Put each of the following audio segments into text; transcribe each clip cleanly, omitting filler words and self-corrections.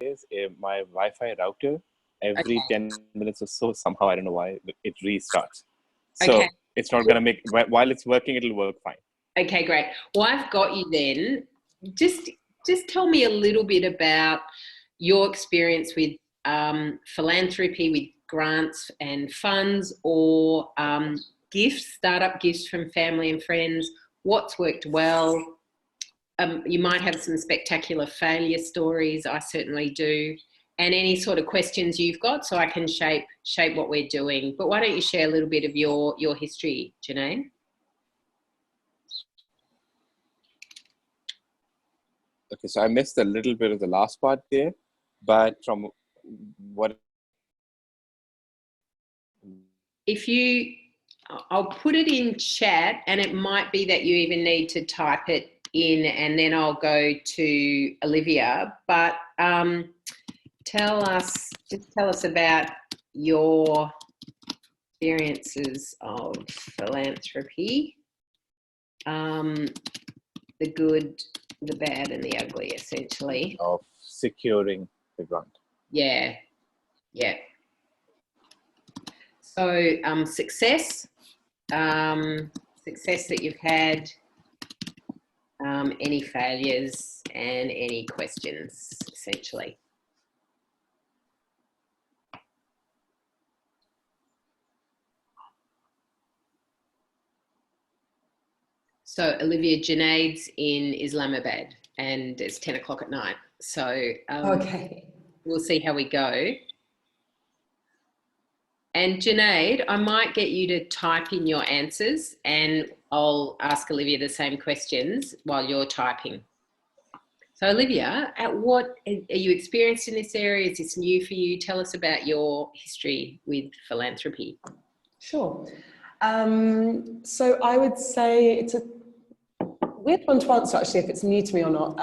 is my Wi-Fi router, every 10 minutes or so, somehow, I don't know why, it restarts. So it's not going to make, while it's working, it'll work fine. Okay, great. Well, I've got you then. Just tell me a little bit about your experience with philanthropy, with grants and funds, or gifts, startup gifts from family and friends. What's worked well? You might have some spectacular failure stories. I certainly do. And any sort of questions you've got, so I can shape what we're doing. But why don't you share a little bit of your history, Janae? Okay, so I missed a little bit of the last part there, but from what... I'll put it in chat, and it might be that you even need to type it in, and then I'll go to Olivia. But tell us about your experiences of philanthropy, the good, the bad, and the ugly, essentially. Of securing the grant. Yeah. So success that you've had, any failures, and any questions, essentially. So Olivia, Junaid's in Islamabad, and it's 10 o'clock at night. So we'll see how we go. And Junaid, I might get you to type in your answers, and I'll ask Olivia the same questions while you're typing. So Olivia, what are you experienced in this area? Is this new for you? Tell us about your history with philanthropy. Sure. So I would say it's a weird one to answer, actually, if it's new to me or not.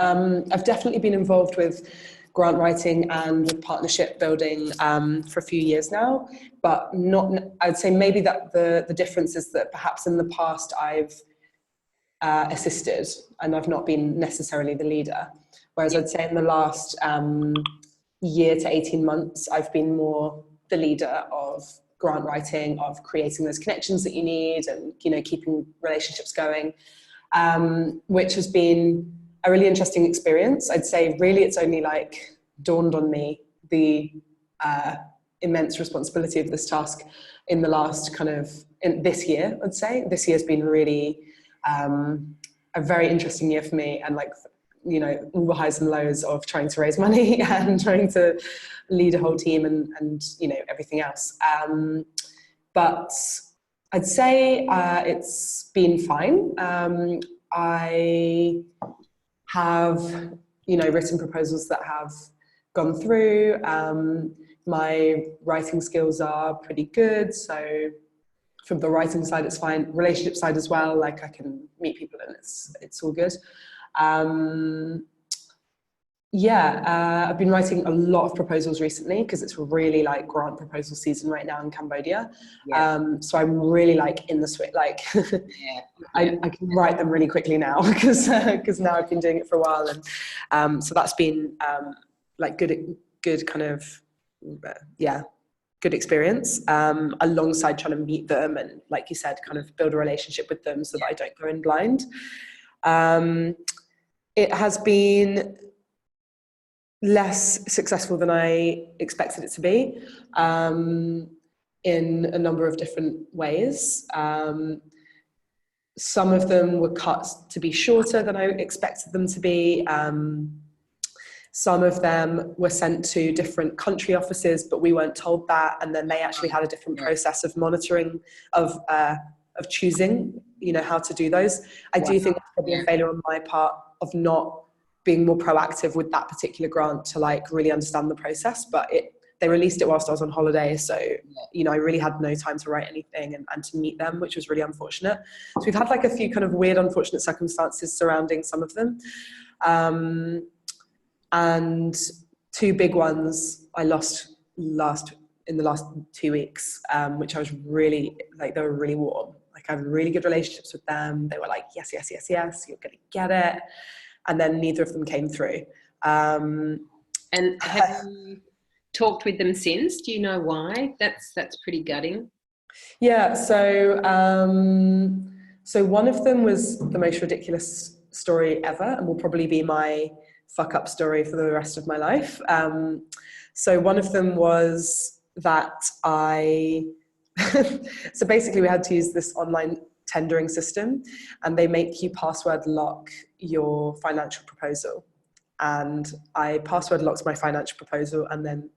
I've definitely been involved with grant writing and with partnership building for a few years now, but not, I'd say maybe that the difference is that perhaps in the past I've assisted and I've not been necessarily the leader. Whereas I'd say in the last year to 18 months, I've been more the leader of grant writing, of creating those connections that you need and, you know, keeping relationships going, which has been a really interesting experience. I'd say really it's only like dawned on me the immense responsibility of this task in the last in this year, I'd say. This year's been really a very interesting year for me, and like, you know, all the highs and lows of trying to raise money and trying to lead a whole team and you know, everything else. But I'd say it's been fine. I have, you know, written proposals that have gone through. My writing skills are pretty good, so from the writing side it's fine. Relationship side as well, like I can meet people and it's all good. I've been writing a lot of proposals recently because it's really like grant proposal season right now in Cambodia. So I'm really like in the swing, like I can write them really quickly now because now I've been doing it for a while, and so that's been like good kind of good experience, alongside trying to meet them and, like you said, kind of build a relationship with them so that I don't go in blind. It has been less successful than I expected it to be, in a number of different ways. Some of them were cut to be shorter than I expected them to be. Some of them were sent to different country offices, but we weren't told that. And then they actually had a different process of monitoring, of choosing, you know, how to do those. I do think it's probably a failure on my part of not being more proactive with that particular grant to like really understand the process, but they released it whilst I was on holiday. So, you know, I really had no time to write anything and to meet them, which was really unfortunate. So we've had like a few kind of weird, unfortunate circumstances surrounding some of them. And two big ones I lost in the last 2 weeks, which I was really, like, they were really warm. Like I have really good relationships with them. They were like, yes, yes, yes, yes, you're gonna get it. And then neither of them came through. And And have you talked with them since? Do you know why? That's pretty gutting. Yeah, so one of them was the most ridiculous story ever, and will probably be my fuck up story for the rest of my life. So one of them was that so basically we had to use this online tendering system, and they make you password lock your financial proposal. And I password locked my financial proposal and then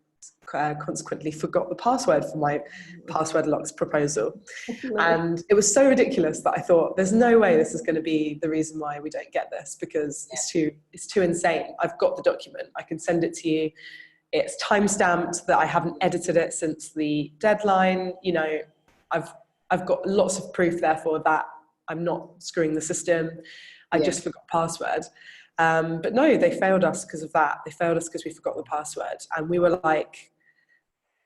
consequently forgot the password for my password locks proposal. And it was so ridiculous that I thought, there's no way this is going to be the reason why we don't get this, because it's too insane. I've got the document, I can send it to you. It's time-stamped that I haven't edited it since the deadline. You know, I've got lots of proof, therefore, that I'm not screwing the system. I just forgot password. But no, they failed us because of that. They failed us because we forgot the password. And we were like,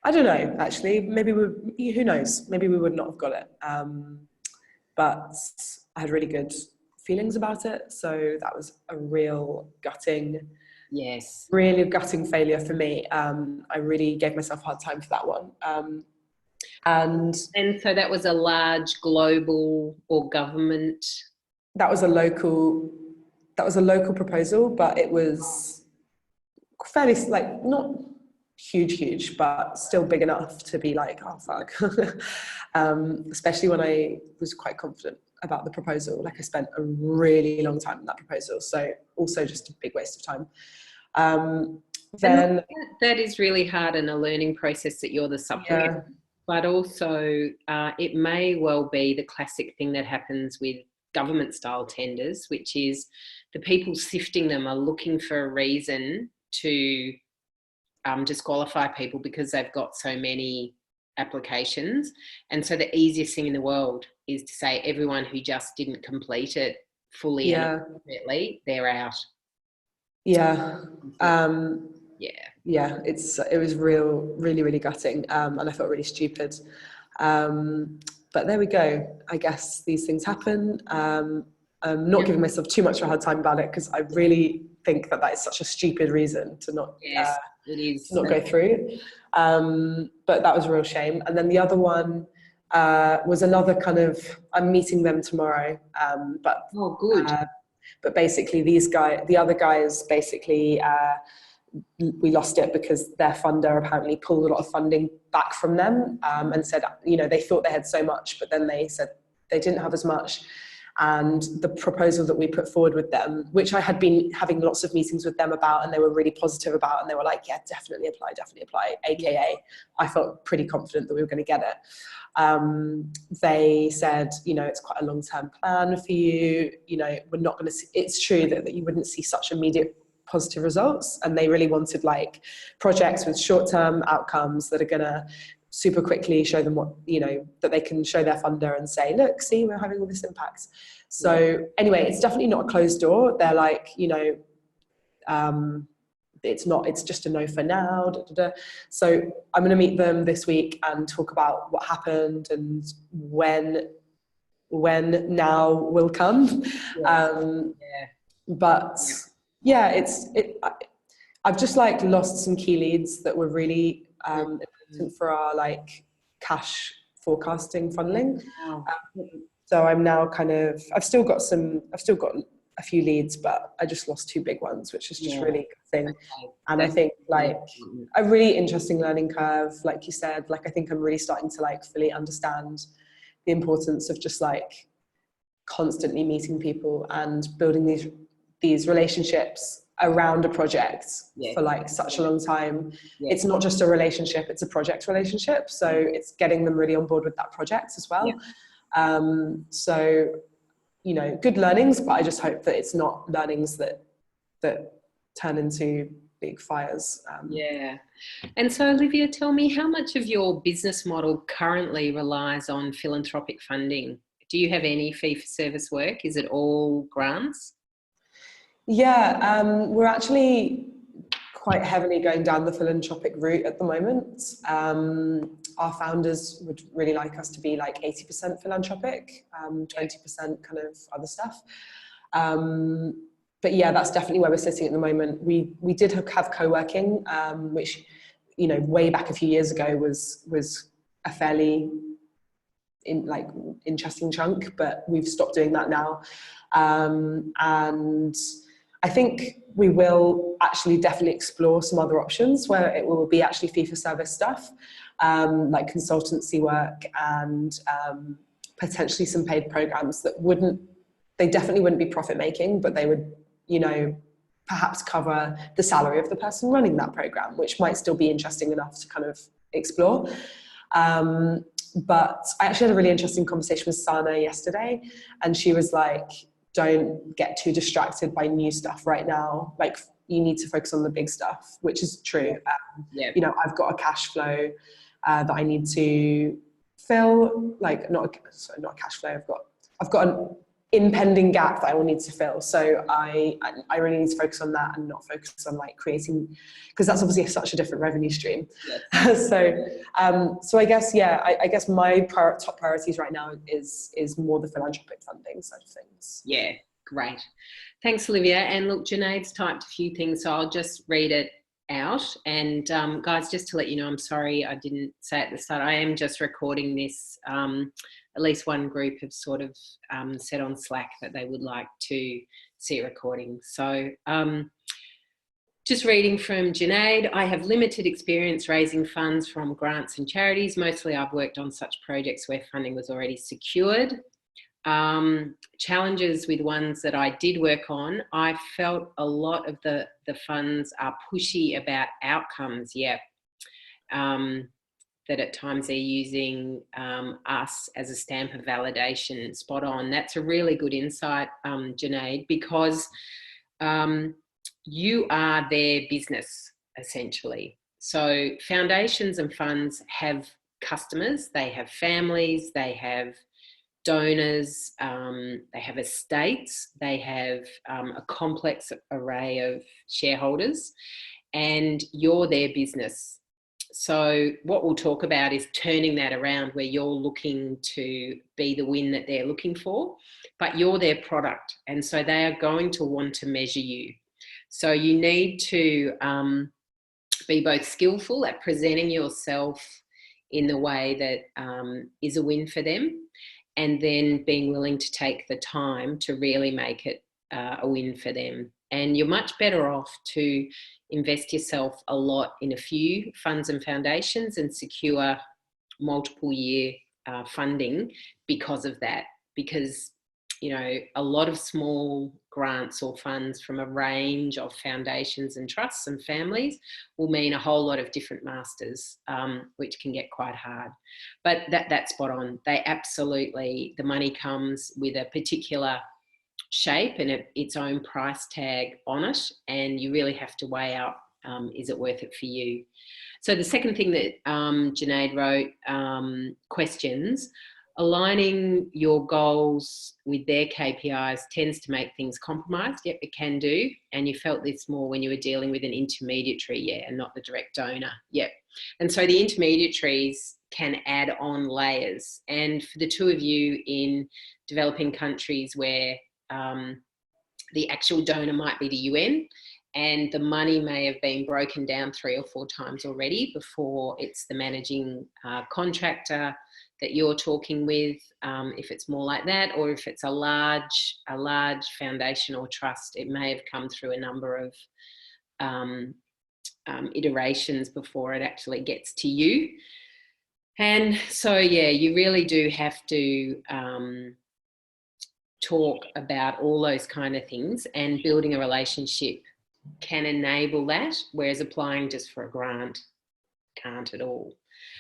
I don't know, actually, maybe who knows? Maybe we would not have got it. But I had really good feelings about it. So that was a real gutting failure for me. I really gave myself a hard time for that one. And so that was a large global or government? That was a local proposal, but it was fairly, like, not huge, but still big enough to be like, oh fuck. Especially when I was quite confident about the proposal. Like, I spent a really long time on that proposal, so also just a big waste of time. Then that is really hard in a learning process, that you're the supplement. But also it may well be the classic thing that happens with government style tenders, which is the people sifting them are looking for a reason to disqualify people because they've got so many applications. And so the easiest thing in the world is to say everyone who just didn't complete it fully and appropriately, they're out. It was really gutting, and I felt really stupid. But there we go. I guess these things happen. I'm not giving myself too much of a hard time about it, because I really think that is such a stupid reason to not go through. But that was a real shame. And then the other one was another kind of, I'm meeting them tomorrow. But basically the other guys basically, we lost it because their funder apparently pulled a lot of funding back from them, and said, you know, they thought they had so much, but then they said they didn't have as much. And the proposal that we put forward with them, which I had been having lots of meetings with them about, and they were really positive about, and they were like, yeah, definitely apply, AKA I felt pretty confident that we were going to get it. They said, you know, it's quite a long-term plan for you, you know, we're not going to see, it's true that you wouldn't see such immediate positive results, and they really wanted like projects with short-term outcomes that are going to super quickly show them what, you know, that they can show their funder and say, look, see, we're having all this impact. So anyway, it's definitely not a closed door. They're like, you know, it's just a no for now. So I'm going to meet them this week and talk about what happened and when now will come. But I've just like lost some key leads that were really important for our like cash forecasting funneling. So I'm now I've still got a few leads, but I just lost 2 big ones, which is just really good thing. And I think like a really interesting learning curve, like you said. Like, I think I'm really starting to like fully understand the importance of just like constantly meeting people and building these relationships around a project for like such a long time. It's not just a relationship, it's a project relationship. So it's getting them really on board with that project as well. So, you know, good learnings, but I just hope that it's not learnings that turn into big fires. And so, Olivia, tell me, how much of your business model currently relies on philanthropic funding? Do you have any fee-for-service work? Is it all grants? We're actually quite heavily going down the philanthropic route at the moment. Our founders would really like us to be like 80% philanthropic, 20% kind of other stuff. but yeah, that's definitely where we're sitting at the moment. We did have co-working, which, you know, way back a few years ago was a fairly interesting chunk, but we've stopped doing that now. And I think we will actually definitely explore some other options where it will be actually fee-for-service stuff, like consultancy work and potentially some paid programs that they definitely wouldn't be profit making, but they would, you know, perhaps cover the salary of the person running that program, which might still be interesting enough to kind of explore. But I actually had a really interesting conversation with Sana yesterday, and she was like, don't get too distracted by new stuff right now. Like, you need to focus on the big stuff, which is true. You know, I've got a cash flow that I need to fill, like not a cash flow. I've got an impending gap that I will need to fill. So I really need to focus on that and not focus on like creating, because that's obviously such a different revenue stream. Yes. So I guess, yeah, I guess my top priorities right now is more the philanthropic funding side of things. Yeah, great. Thanks, Olivia. And look, Junaid's typed a few things, so I'll just read it out. And guys, just to let you know, I'm sorry I didn't say at the start, I am just recording this. At least one group have sort of said on Slack that they would like to see a recording. So just reading from Junaid, I have limited experience raising funds from grants and charities. Mostly I've worked on such projects where funding was already secured. Challenges with ones that I did work on, I felt a lot of the funds are pushy about outcomes. Yeah. That at times they're using us as a stamp of validation. Spot on. That's a really good insight, Junaid, because you are their business, essentially. So foundations and funds have customers, they have families, they have donors, they have estates, they have a complex array of shareholders, and you're their business. So what we'll talk about is turning that around where you're looking to be the win that they're looking for, but you're their product. And so they are going to want to measure you. So you need to be both skillful at presenting yourself in the way that is a win for them, and then being willing to take the time to really make it a win for them. And you're much better off to invest yourself a lot in a few funds and foundations and secure multiple year funding because of that. Because, you know, a lot of small grants or funds from a range of foundations and trusts and families will mean a whole lot of different masters, which can get quite hard. But that's spot on. They absolutely, the money comes with a particular shape and its own price tag on it, and you really have to weigh out, is it worth it for you? So the second thing that Junaid wrote, questions, aligning your goals with their KPIs tends to make things compromised. Yep, it can do. And you felt this more when you were dealing with an intermediary, yeah, and not the direct donor. Yep. And so the intermediaries can add on layers. And for the two of you in developing countries where the actual donor might be the UN, and the money may have been broken down 3 or 4 times already before it's the managing contractor that you're talking with, if it's more like that, or if it's a large foundation or trust, it may have come through a number of iterations before it actually gets to you. And so, yeah, you really do have to talk about all those kind of things, and building a relationship can enable that, whereas applying just for a grant can't at all.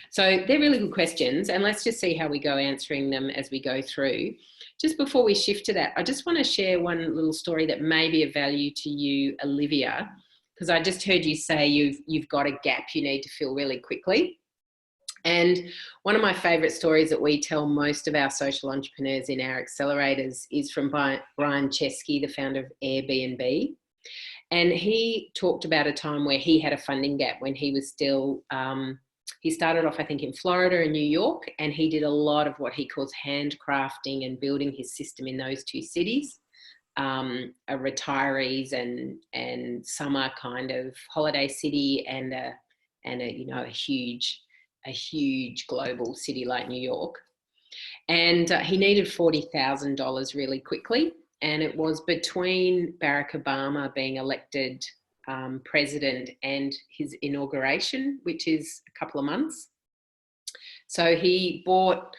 So they're really good questions, and let's just see how we go answering them as we go through. Just before we shift to that, I just want to share one little story that may be of value to you, Olivia, because I just heard you say you've got a gap you need to fill really quickly. And one of my favourite stories that we tell most of our social entrepreneurs in our accelerators is from Brian Chesky, the founder of Airbnb. And he talked about a time where he had a funding gap when he was still, he started off, I think, in Florida and New York, and he did a lot of what he calls handcrafting and building his system in those 2 cities. a retirees and summer kind of holiday city, and a you know, a huge global city like New York. And he needed $40,000 really quickly. And it was between Barack Obama being elected president and his inauguration, which is a couple of months. So he bought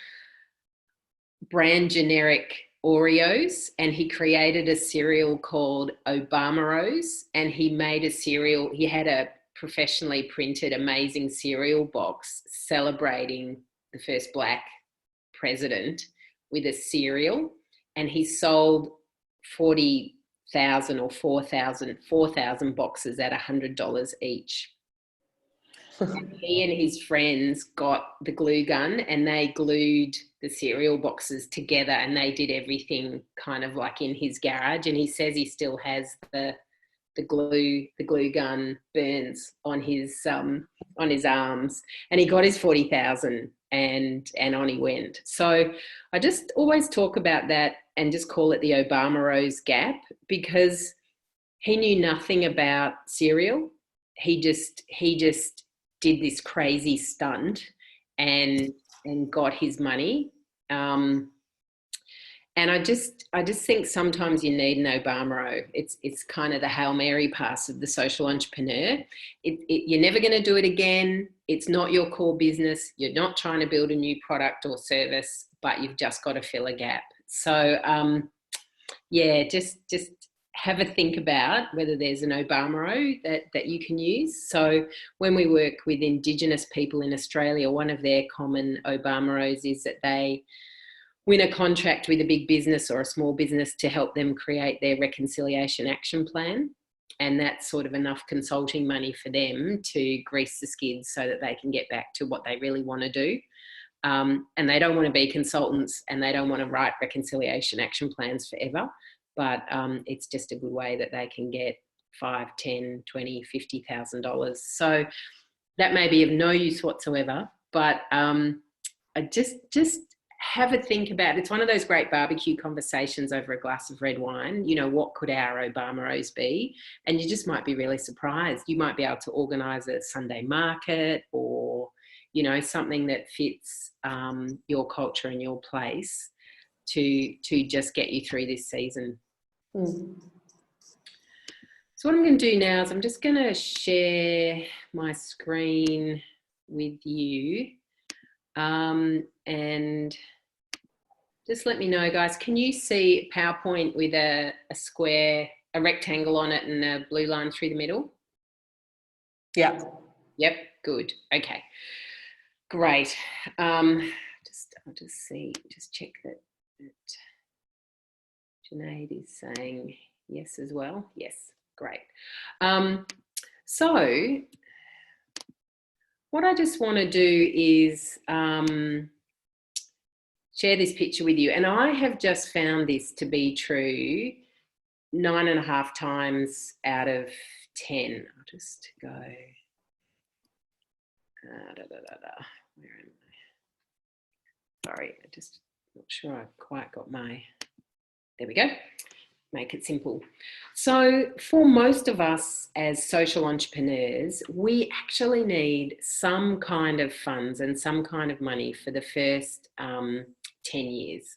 brand generic Oreos, and he created a cereal called Obamaros, and he made a cereal. He had a professionally printed amazing cereal box celebrating the first Black president with a cereal, and he sold 40,000 or 4,000 boxes at $100 each. And he and his friends got the glue gun and they glued the cereal boxes together, and they did everything kind of like in his garage. And he says he still has the glue gun burns on his arms, and he got his 40,000 and on he went. So I just always talk about that and just call it the Obama-Rose gap, because he knew nothing about cereal. He just did this crazy stunt and got his money. And I just think sometimes you need an Obama-O. It's kind of the Hail Mary pass of the social entrepreneur. You're never going to do it again. It's not your core business. You're not trying to build a new product or service, but you've just got to fill a gap. So yeah, just have a think about whether there's an Obama-O that you can use. So when we work with Indigenous people in Australia, one of their common Obama-Os is that they win a contract with a big business or a small business to help them create their reconciliation action plan. And that's sort of enough consulting money for them to grease the skids so that they can get back to what they really want to do. And they don't want to be consultants, and they don't want to write reconciliation action plans forever. But it's just a good way that they can get $5, $10, $20, $50,000. So that may be of no use whatsoever, but I just have a think about it. It's one of those great barbecue conversations over a glass of red wine. You know, what could our Obama-Os be? And you just might be really surprised. You might be able to organise a Sunday market, or, you know, something that fits your culture and your place to just get you through this season. Mm. So what I'm going to do now is I'm just going to share my screen with you. And just let me know, guys, can you see PowerPoint with a square, a rectangle on it and a blue line through the middle? Yeah. Yep, good. Okay, great. I'll just check that Junaid is saying yes as well. Yes, great. So what I just want to do is share this picture with you. And I have just found this to be true 9.5 times out of 10. I'll just go, where am I? Sorry, I just not sure I've quite got my, there we go. Make it simple. So for most of us as social entrepreneurs, we actually need some kind of funds and some kind of money for the first 10 years.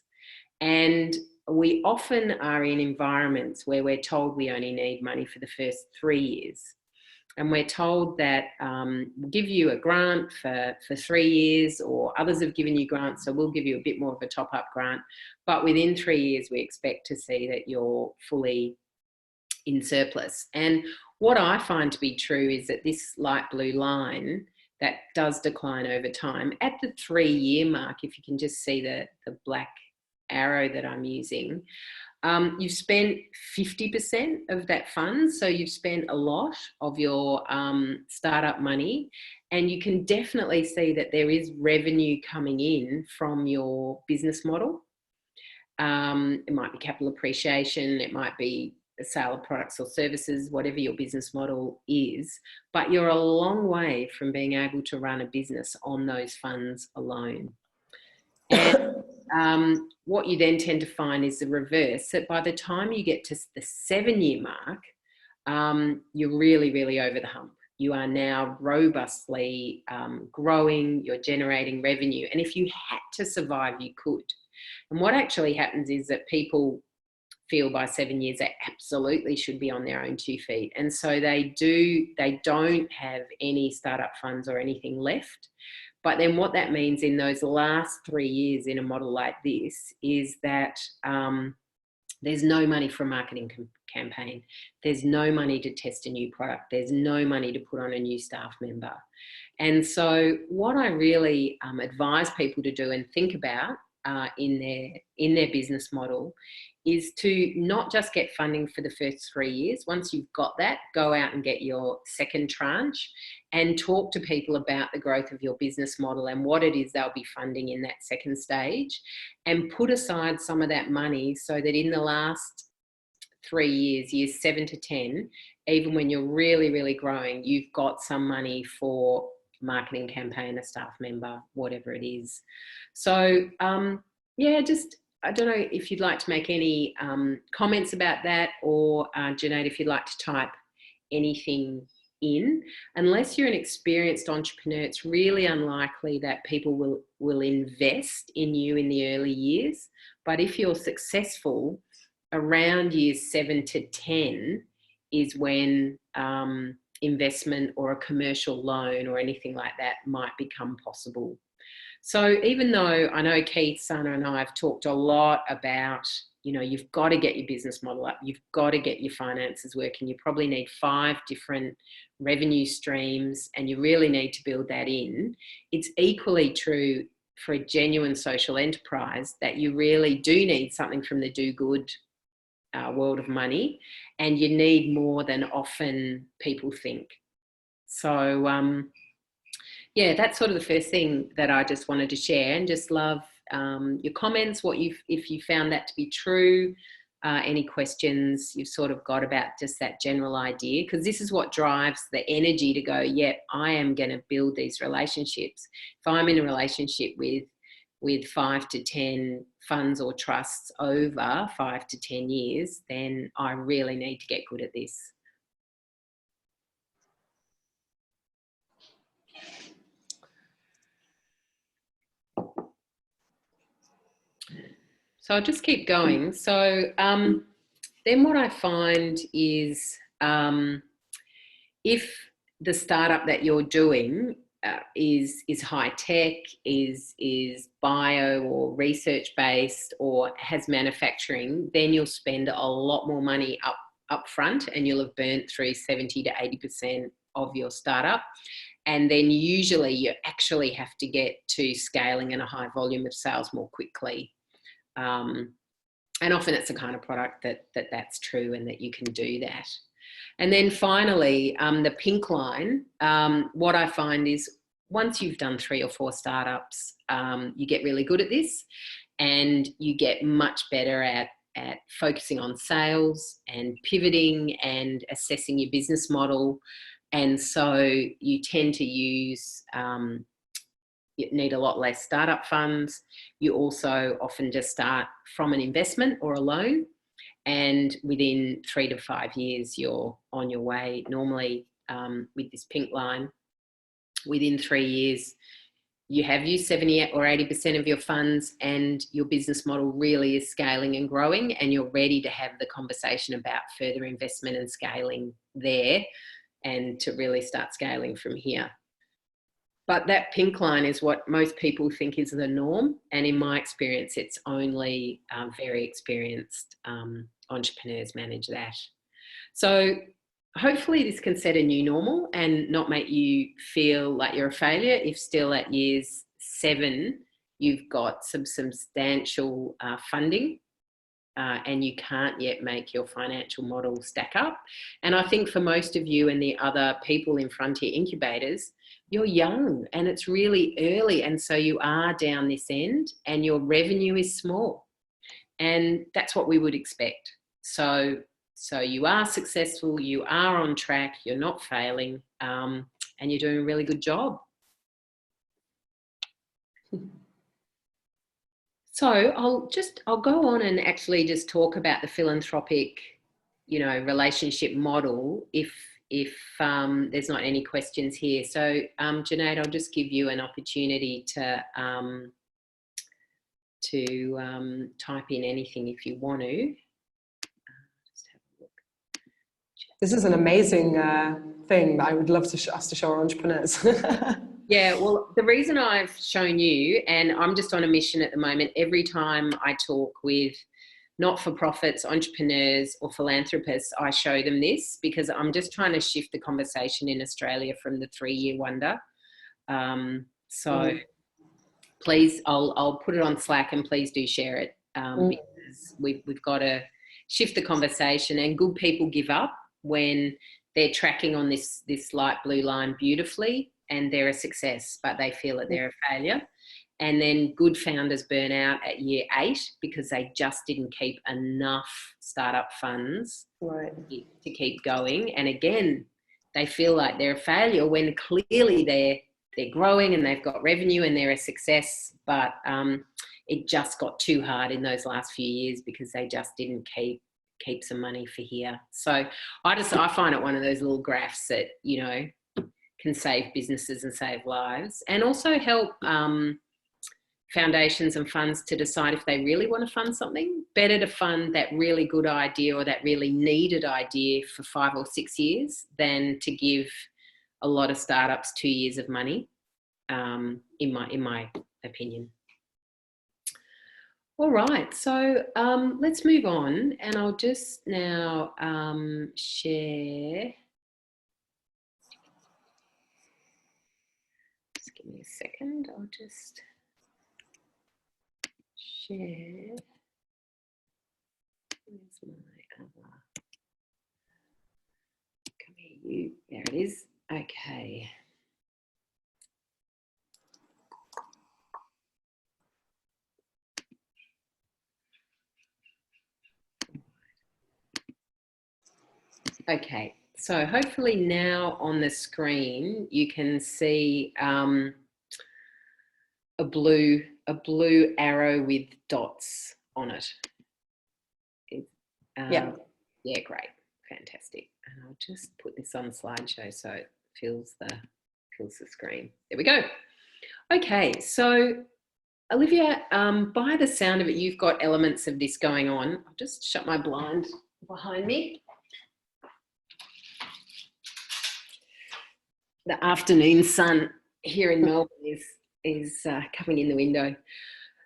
And we often are in environments where we're told we only need money for the first 3 years. And we're told that we'll give you a grant for 3 years, or others have given you grants, so we'll give you a bit more of a top-up grant. But within 3 years, we expect to see that you're fully in surplus. And what I find to be true is that this light blue line, that does decline over time. At the 3-year mark, if you can just see the black arrow that I'm using, you've spent 50% of that fund. So you've spent a lot of your startup money, and you can definitely see that there is revenue coming in from your business model. It might be capital appreciation, it might be the sale of products or services, whatever your business model is, but you're a long way from being able to run a business on those funds alone. And what you then tend to find is the reverse, that by the time you get to the 7-year mark, you're really, really over the hump. You are now robustly growing, you're generating revenue. And if you had to survive, you could. And what actually happens is that people feel by 7 years they absolutely should be on their own 2 feet. And so they don't have any startup funds or anything left. But then what that means in those last 3 years in a model like this is that there's no money for a marketing campaign. There's no money to test a new product. There's no money to put on a new staff member. And so what I really advise people to do and think about in their business model is to not just get funding for the first 3 years. Once you've got that, go out and get your second tranche and talk to people about the growth of your business model and what it is they'll be funding in that second stage, and put aside some of that money so that in the last 3 years, years 7 to 10, even when you're really, really growing, you've got some money for marketing campaign, a staff member, whatever it is. So yeah, just, I don't know if you'd like to make any comments about that, or Junaid, if you'd like to type anything in. Unless you're an experienced entrepreneur, it's really unlikely that people will invest in you in the early years. But if you're successful, around years 7 to 10 is when investment or a commercial loan or anything like that might become possible. So even though I know Keith, Sana and I have talked a lot about, you know, you've got to get your business model up, you've got to get your finances working, you probably need 5 different revenue streams and you really need to build that in. It's equally true for a genuine social enterprise that you really do need something from the do good world of money, and you need more than often people think. So yeah, that's sort of the first thing that I just wanted to share, and just love your comments, if you found that to be true, any questions you've sort of got about just that general idea, because this is what drives the energy to go, yeah, I am going to build these relationships. If I'm in a relationship with 5 to 10 funds or trusts over 5 to 10 years, then I really need to get good at this. So I'll just keep going. So then what I find is if the startup that you're doing is high tech, is bio or research based, or has manufacturing, then you'll spend a lot more money up front, and you'll have burnt through 70 to 80% of your startup. And then usually you actually have to get to scaling and a high volume of sales more quickly. And often it's the kind of product that's true and that you can do that. And then finally, the pink line, what I find is once you've done 3 or 4 startups, you get really good at this, and you get much better at focusing on sales and pivoting and assessing your business model. And so you tend to use, you need a lot less startup funds. You also often just start from an investment or a loan, and within 3 to 5 years, you're on your way. Normally, with this pink line, within 3 years, you have used 70 or 80% of your funds, and your business model really is scaling and growing, and you're ready to have the conversation about further investment and scaling there, and to really start scaling from here. But that pink line is what most people think is the norm. And in my experience, it's only very experienced entrepreneurs manage that. So hopefully this can set a new normal and not make you feel like you're a failure if still at years 7 you've got some substantial funding and you can't yet make your financial model stack up. And I think for most of you and the other people in Frontier Incubators, you're young and it's really early, and so you are down this end and your revenue is small, and that's what we would expect. So you are successful, you are on track, you're not failing, and you're doing a really good job. So I'll go on and actually just talk about the philanthropic, relationship model if there's not any questions here. So Junaid, I'll just give you an opportunity to type in anything if you want to. Just have a look. This is an amazing thing that I would love us to show our entrepreneurs. Yeah, well, the reason I've shown you, and I'm just on a mission at the moment, every time I talk with not-for-profits, entrepreneurs or philanthropists, I show them this because I'm just trying to shift the conversation in Australia from the 3-year wonder. Please, I'll put it on Slack and please do share it because we've got to shift the conversation, and good people give up when they're tracking on this light blue line beautifully and they're a success, but they feel that they're a failure. And then good founders burn out at year 8 because they just didn't keep enough startup funds to keep going. And again, they feel like they're a failure when clearly they're growing and they've got revenue and they're a success, but it just got too hard in those last few years because they just didn't keep some money for here. So I find it one of those little graphs that, can save businesses and save lives, and also help foundations and funds to decide if they really want to fund something. Better to fund that really good idea or that really needed idea for 5 or 6 years than to give a lot of startups 2 years of money, in my opinion. All right, so let's move on, and I'll just now share. Just give me a second. I'll just share. Where's my other? Come here, you. There it is. Okay. Okay, so hopefully now on the screen you can see a blue arrow with dots on it. Yeah, great, fantastic. And I'll just put this on slideshow so it fills the screen. There we go. Okay, so Olivia, by the sound of it, you've got elements of this going on. I'll just shut my blind behind me. The afternoon sun here in Melbourne is coming in the window.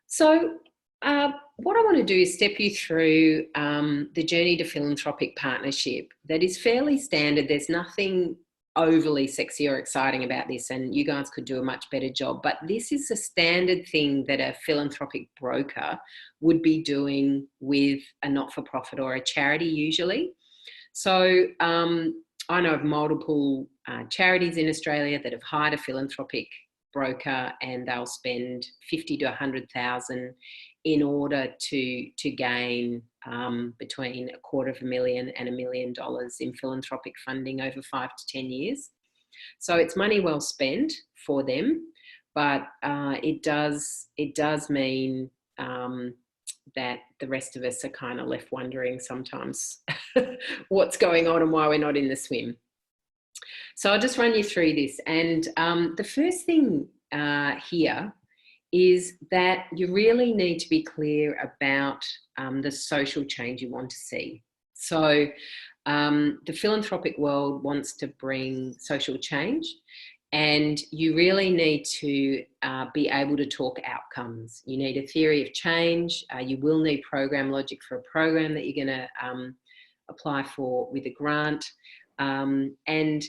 So what I want to do is step you through the journey to philanthropic partnership that is fairly standard. There's nothing overly sexy or exciting about this, and you guys could do a much better job, but this is a standard thing that a philanthropic broker would be doing with a not-for-profit or a charity usually. So I know of multiple charities in Australia that have hired a philanthropic broker, and they'll spend 50 to 100,000 in order to gain between $250,000 and $1 million in philanthropic funding over 5 to 10 years. So it's money well spent for them, but it does mean that the rest of us are kind of left wondering sometimes what's going on and why we're not in the swim. So I'll just run you through this. And the first thing here is that you really need to be clear about the social change you want to see. So the philanthropic world wants to bring social change, and you really need to be able to talk outcomes. You need a theory of change. You will need program logic for a program that you're going to apply for with a grant. And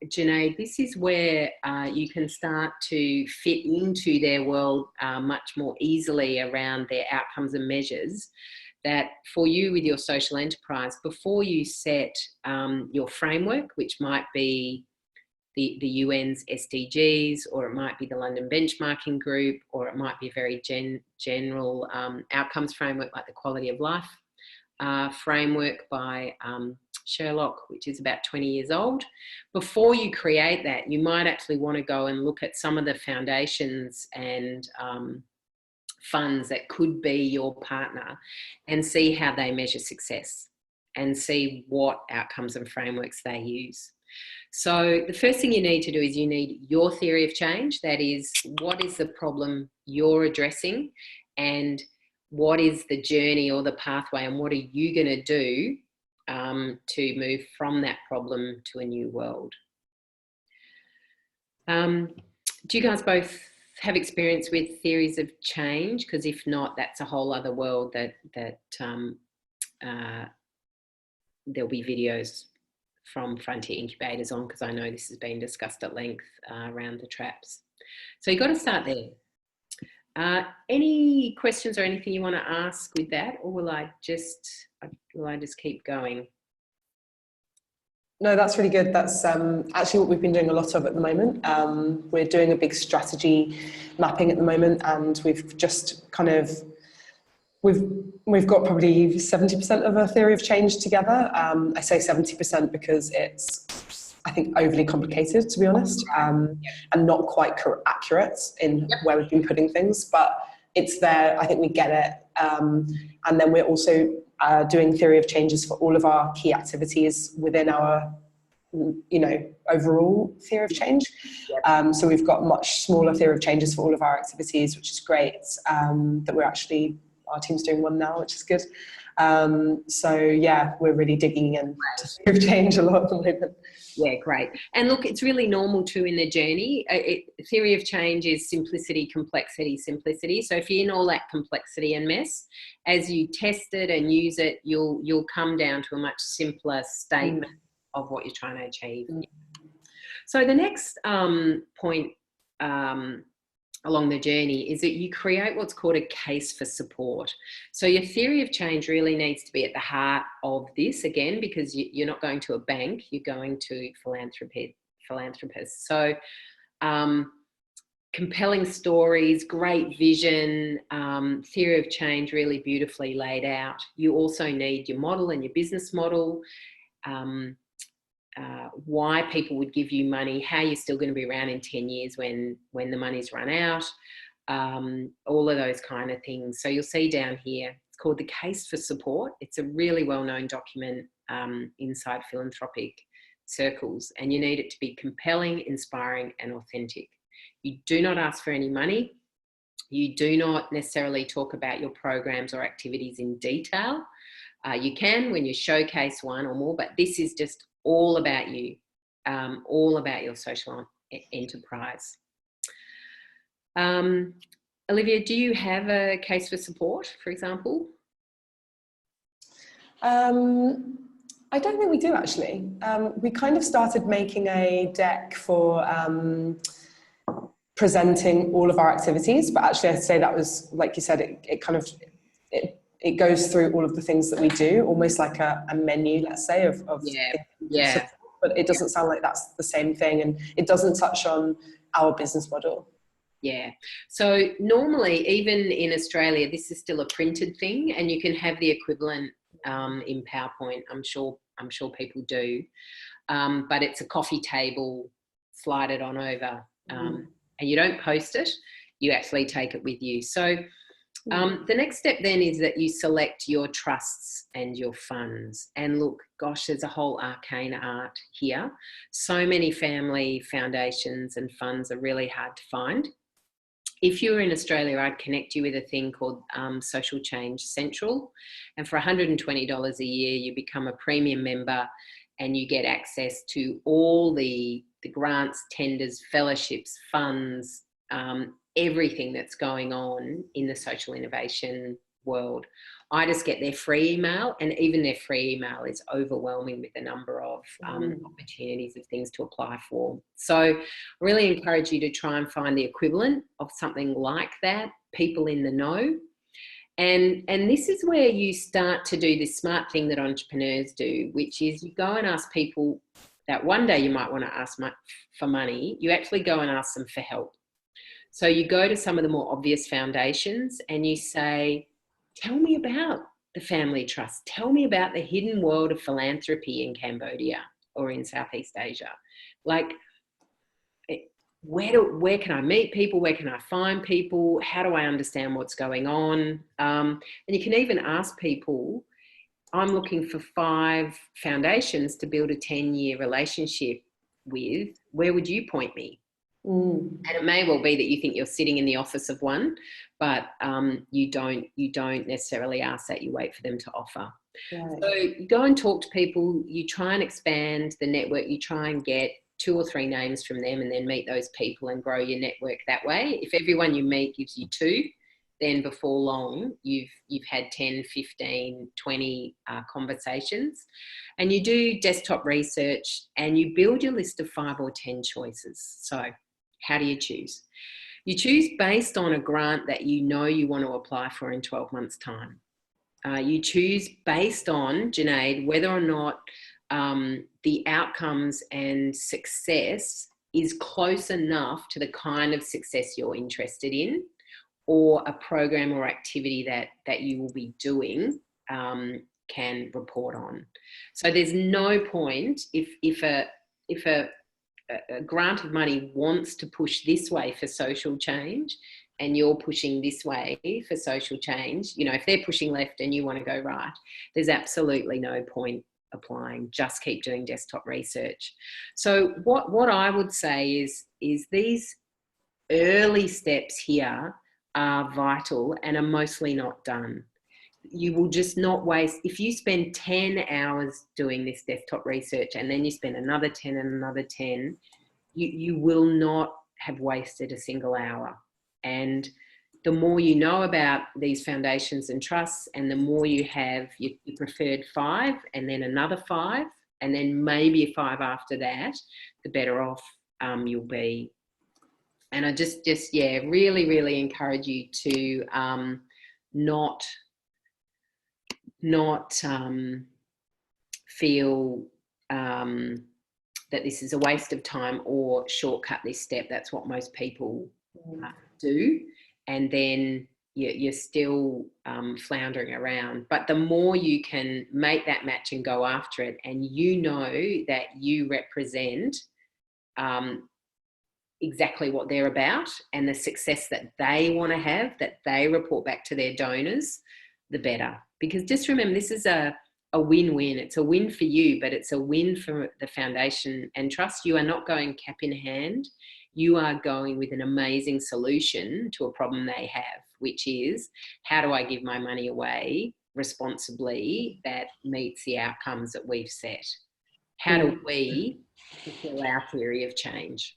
Junaid, this is where you can start to fit into their world much more easily around their outcomes and measures. That for you with your social enterprise, before you set your framework, which might be the UN's SDGs, or it might be the London Benchmarking Group, or it might be a very general outcomes framework like the Quality of Life framework by Sherlock, which is about 20 years old. Before you create that, you might actually want to go and look at some of the foundations and funds that could be your partner and see how they measure success and see what outcomes and frameworks they use. So the first thing you need to do is you need your theory of change. That is, what is the problem you're addressing, and what is the journey or the pathway, and what are you going to do to move from that problem to a new world. Do you guys both have experience with theories of change? Because if not, that's a whole other world that there'll be videos from Frontier Incubators on, because I know this has been discussed at length around the traps. So you've got to start there. Any questions or anything you want to ask with that, or will I just keep going? No, that's really good. That's actually what we've been doing a lot of at the moment. We're doing a big strategy mapping at the moment, and we've just kind of we've got probably 70% of a theory of change together. I say 70% because it's, I think, overly complicated, to be honest, and not quite accurate in where we've been putting things, but it's there. I think we get it. And then we're also doing theory of changes for all of our key activities within our, overall theory of change. So we've got much smaller theory of changes for all of our activities, which is great. That we're actually, our team's doing one now, which is good. So yeah, we're really digging into theory of change a lot at the moment. Yeah, great. And look, it's really normal too in the journey. Theory of change is simplicity, complexity, simplicity. So if you're in all that complexity and mess, as you test it and use it, you'll come down to a much simpler statement of what you're trying to achieve. So the next point along the journey is that you create what's called a case for support. So your theory of change really needs to be at the heart of this, again, because you're not going to a bank, you're going to philanthropists. So compelling stories, great vision, theory of change really beautifully laid out. You also need your model and your business model, why people would give you money, how you're still going to be around in 10 years when the money's run out, all of those kind of things. So you'll see down here, it's called the Case for Support. It's a really well-known document inside philanthropic circles, and you need it to be compelling, inspiring, and authentic. You do not ask for any money. You do not necessarily talk about your programs or activities in detail. You can when you showcase one or more, but this is just all about you, all about your social enterprise. Olivia, do you have a case for support, for example? I don't think we do, actually. We kind of started making a deck for presenting all of our activities, but actually I'd say that was, like you said, it goes through all of the things that we do, almost like a menu, let's say, of yeah. But it doesn't sound like that's the same thing, and it doesn't touch on our business model. Yeah. So normally, even in Australia, this is still a printed thing, and you can have the equivalent in PowerPoint. I'm sure people do, but it's a coffee table, slide it on over, and you don't post it. You actually take it with you. So the next step then is that you select your trusts and your funds. And look, gosh, there's a whole arcane art here. So many family foundations and funds are really hard to find. If you were in Australia, I'd connect you with a thing called Social Change Central. And for $120 a year, you become a premium member and you get access to all the grants, tenders, fellowships, funds, everything that's going on in the social innovation world. I just get their free email, and even their free email is overwhelming with the number of opportunities of things to apply for. So I really encourage you to try and find the equivalent of something like that, people in the know. And this is where you start to do this smart thing that entrepreneurs do, which is you go and ask people that one day you might want to ask for money. You actually go and ask them for help. So you go to some of the more obvious foundations and you say, tell me about the family trust. Tell me about the hidden world of philanthropy in Cambodia or in Southeast Asia. Like, where can I meet people? Where can I find people? How do I understand what's going on? And you can even ask people, I'm looking for 5 foundations to build a 10-year relationship with. Where would you point me? And it may well be that you think you're sitting in the office of one, but you don't necessarily ask that. You wait for them to offer. Right. So you go and talk to people. You try and expand the network. You try and get 2 or 3 names from them, and then meet those people and grow your network that way. If everyone you meet gives you 2, then before long you've had 10, 15, 20 conversations. And you do desktop research and you build your list of 5 or 10 choices. So how do you choose? You choose based on a grant that you know you want to apply for in 12 months' time. You choose based on, Junaid, whether or not the outcomes and success is close enough to the kind of success you're interested in, or a program or activity that you will be doing can report on. So there's no point if a grant of money wants to push this way for social change and you're pushing this way for social change, you know, if they're pushing left and you want to go right, there's absolutely no point applying. Just keep doing desktop research. So what I would say is these early steps here are vital and are mostly not done. You will just not waste, if you spend 10 hours doing this desktop research and then you spend another 10 and another 10, you will not have wasted a single hour. And the more you know about these foundations and trusts, and the more you have your preferred 5 and then another 5 and then maybe 5 after that, the better off you'll be. And I just really encourage you to not feel that this is a waste of time or shortcut this step. That's what most people do. And then you're still floundering around. But the more you can make that match and go after it, and you know that you represent exactly what they're about and the success that they want to have, that they report back to their donors, the better. Because just remember, this is a win-win. It's a win for you, but it's a win for the foundation and trust. You are not going cap in hand. You are going with an amazing solution to a problem they have, which is, how do I give my money away responsibly that meets the outcomes that we've set? How do we fulfill our theory of change?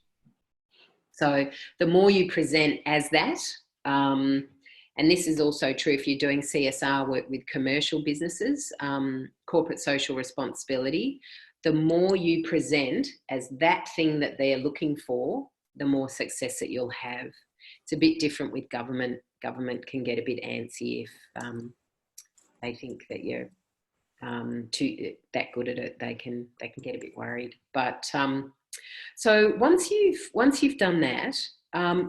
So the more you present as that, and this is also true if you're doing CSR work with commercial businesses, corporate social responsibility, the more you present as that thing that they're looking for, the more success that you'll have. It's a bit different with government. Government can get a bit antsy if they think that you're that good at it. They can get a bit worried. But so once you've done that,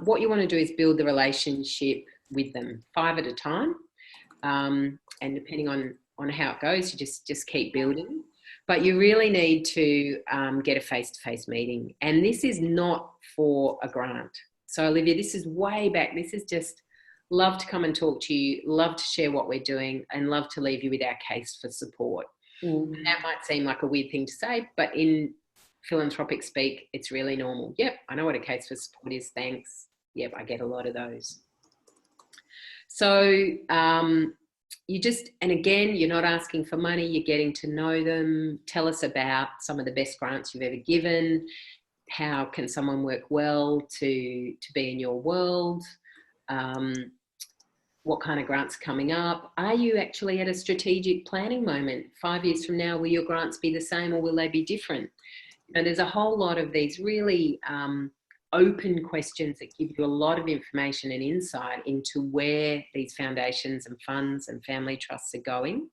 what you want to do is build the relationship with them, 5 at a time, and depending on how it goes, you just keep building. But you really need to get a face-to-face meeting, and this is not for a grant. So Olivia, this is way back. This is just love to come and talk to you, love to share what we're doing, and love to leave you with our case for support. And that might seem like a weird thing to say, but in philanthropic speak, it's really normal. Yep, I know what a case for support is, thanks. Yep, I get a lot of those. So you just, and again, you're not asking for money, you're getting to know them. Tell us about some of the best grants you've ever given. How can someone work well to be in your world? What kind of grants are coming up? Are you actually at a strategic planning moment? 5 years from now, will your grants be the same or will they be different? You know, there's a whole lot of these really open questions that give you a lot of information and insight into where these foundations and funds and family trusts are going.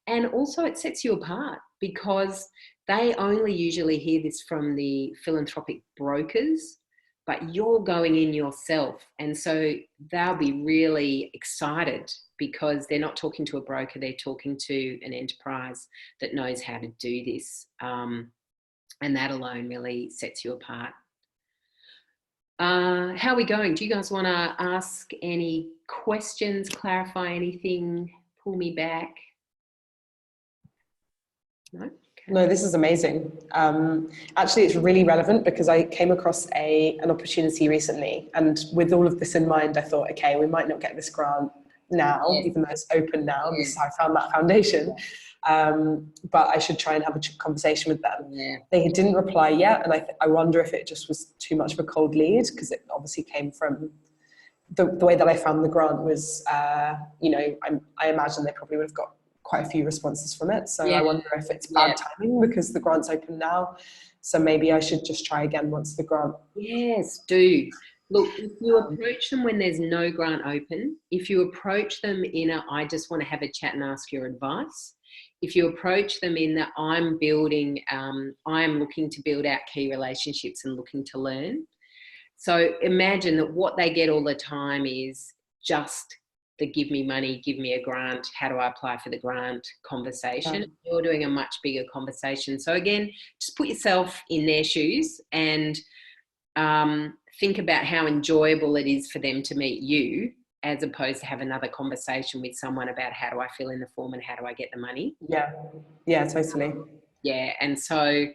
And also it sets you apart because they only usually hear this from the philanthropic brokers, but you're going in yourself. And so they'll be really excited because they're not talking to a broker, they're talking to an enterprise that knows how to do this. And that alone really sets you apart. How are we going? Do you guys want to ask any questions, clarify anything, pull me back? No? Okay. No, this is amazing. Actually, it's really relevant because I came across an opportunity recently, and with all of this in mind, I thought, okay, we might not get this grant now, even though it's open now. This is how I found that foundation. But I should try and have a conversation with them. Yeah. They didn't reply yet, and I wonder if it just was too much of a cold lead, because it obviously came from the way that I found the grant was, you know, I imagine they probably would have got quite a few responses from it. So I wonder if it's bad timing because the grant's open now. So maybe I should just try again once the grant. Yes, do. Look, if you approach them when there's no grant open, if you approach them in a, I just want to have a chat and ask your advice. If you approach them in that I'm building, I'm looking to build out key relationships and looking to learn. So imagine that what they get all the time is just the give me money, give me a grant, how do I apply for the grant conversation. You're doing a much bigger conversation. So again, just put yourself in their shoes and think about how enjoyable it is for them to meet you, as opposed to have another conversation with someone about how do I fill in the form and how do I get the money. Yeah, totally. Yeah, and so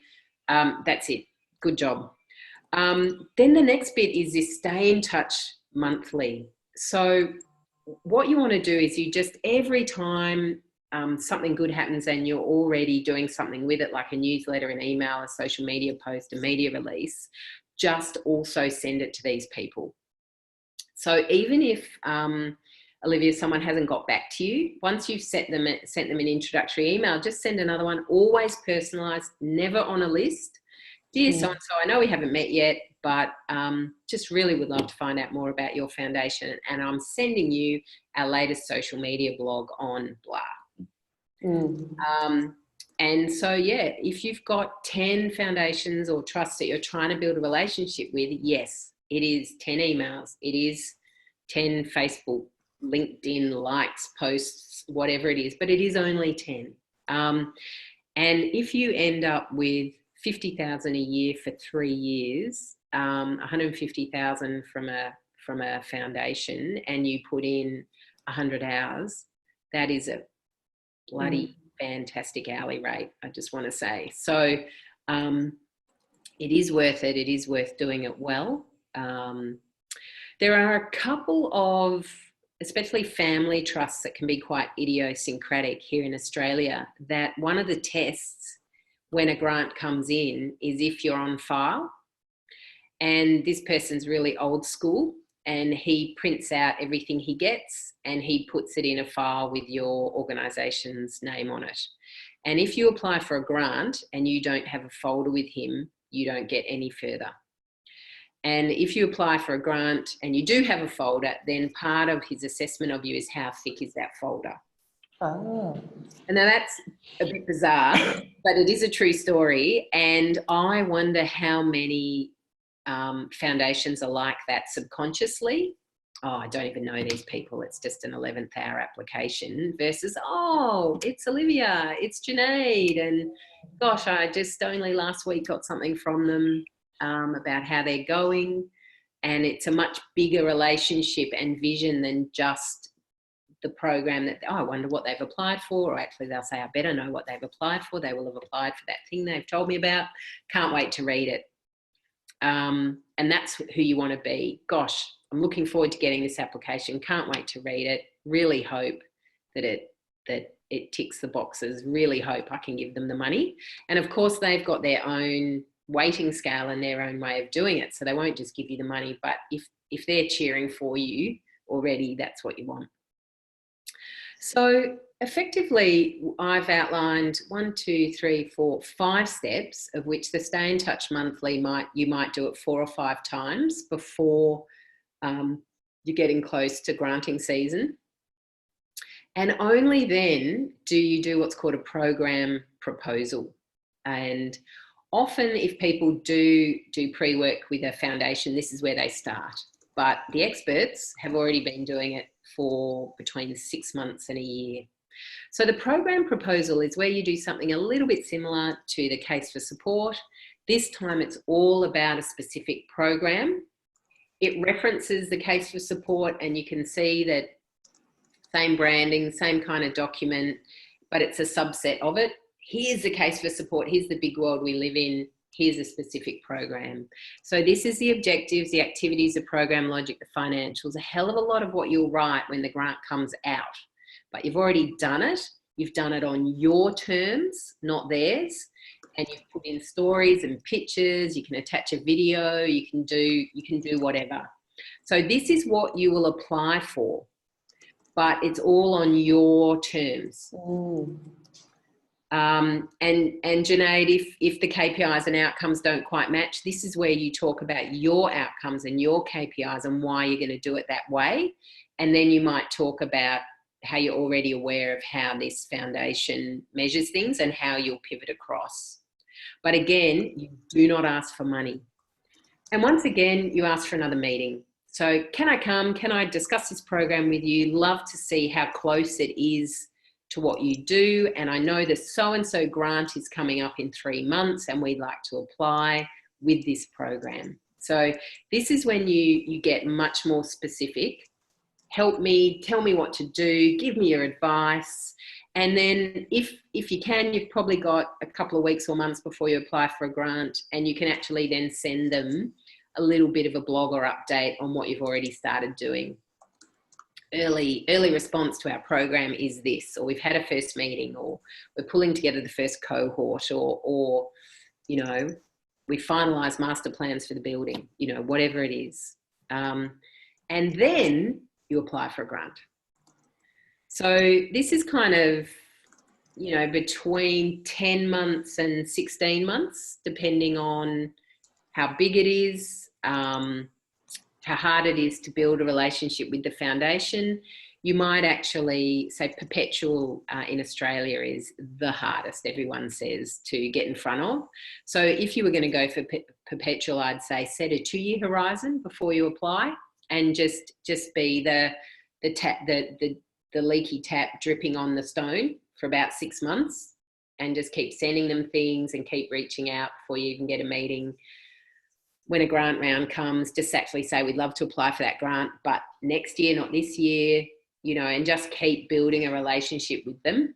that's it. Good job. Then the next bit is this stay in touch monthly. So what you want to do is you just, every time something good happens and you're already doing something with it, like a newsletter, an email, a social media post, a media release, just also send it to these people. So even if, Olivia, someone hasn't got back to you, once you've sent them an introductory email, just send another one, always personalised, never on a list. Dear so-and-so, I know we haven't met yet, but just really would love to find out more about your foundation, and I'm sending you our latest social media blog on blah. And so, yeah, if you've got 10 foundations or trusts that you're trying to build a relationship with, yes, it is 10 emails. It is 10 Facebook, LinkedIn likes, posts, whatever it is, but it is only 10. And if you end up with 50,000 a year for 3 years, 150,000 from a foundation, and you put in 100 hours, that is a bloody fantastic hourly rate, I just want to say. So it is worth it. It is worth doing it well. There are a couple of, especially family trusts, that can be quite idiosyncratic here in Australia, that one of the tests when a grant comes in is if you're on file, and this person's really old school and he prints out everything he gets and he puts it in a file with your organisation's name on it. And if you apply for a grant and you don't have a folder with him, you don't get any further. And if you apply for a grant and you do have a folder, then part of his assessment of you is how thick is that folder. And now that's a bit bizarre, but it is a true story. And I wonder how many foundations are like that subconsciously. Oh, I don't even know these people. It's just an 11th hour application versus, oh, it's Olivia, it's Junaid. And gosh, I just only last week got something from them about how they're going. And it's a much bigger relationship and vision than just the program that, oh, I wonder what they've applied for. Or actually they'll say, I better know what they've applied for. They will have applied for that thing they've told me about. Can't wait to read it. And that's who you want to be. Gosh, I'm looking forward to getting this application. Can't wait to read it. Really hope that it ticks the boxes. Really hope I can give them the money. And of course, they've got their own weighting scale and their own way of doing it. So they won't just give you the money, but if they're cheering for you already, that's what you want. So effectively, I've outlined 1, 2, 3, 4, 5 steps, of which the Stay in Touch Monthly you might do it 4 or 5 times before you're getting close to granting season. And only then do you do what's called a program proposal. And often if people do pre-work with a foundation, this is where they start. But the experts have already been doing it for between 6 months and a year. So the program proposal is where you do something a little bit similar to the case for support. This time it's all about a specific program, It references the case for support, and you can see that same branding, same kind of document, but it's a subset of it. Here's the case for support. Here's the big world we live in. Here's a specific program. So this is the objectives, the activities, the program logic, the financials, a hell of a lot of what you'll write when the grant comes out. But you've already done it. You've done it on your terms, not theirs. And you've put in stories and pictures. You can attach a video. You can do whatever. So this is what you will apply for, but it's all on your terms. And Junaid, if the KPIs and outcomes don't quite match, this is where you talk about your outcomes and your KPIs and why you're going to do it that way. And then you might talk about how you're already aware of how this foundation measures things and how you'll pivot across. But again, you do not ask for money. And once again, you ask for another meeting. So can I come? Can I discuss this program with you? Love to see how close it is to what you do. And I know the so-and-so grant is coming up in 3 months and we'd like to apply with this program. So this is when you get much more specific. Help me, tell me what to do, give me your advice. And then if you can, you've probably got a couple of weeks or months before you apply for a grant, and you can actually then send them a little bit of a blog or update on what you've already started doing. Early response to our program is this, or we've had a first meeting, or we're pulling together the first cohort, or you know, we finalised master plans for the building, you know, whatever it is. And then you apply for a grant. So this is kind of, you know, between 10 months and 16 months, depending on how big it is, how hard it is to build a relationship with the foundation. You might actually say perpetual in Australia is the hardest, everyone says, to get in front of. So if you were going to go for perpetual, I'd say set a 2-year horizon before you apply, and just be the leaky tap dripping on the stone for about 6 months, and just keep sending them things and keep reaching out before you even get a meeting. When a grant round comes, just actually say, we'd love to apply for that grant, but next year, not this year, you know, and just keep building a relationship with them.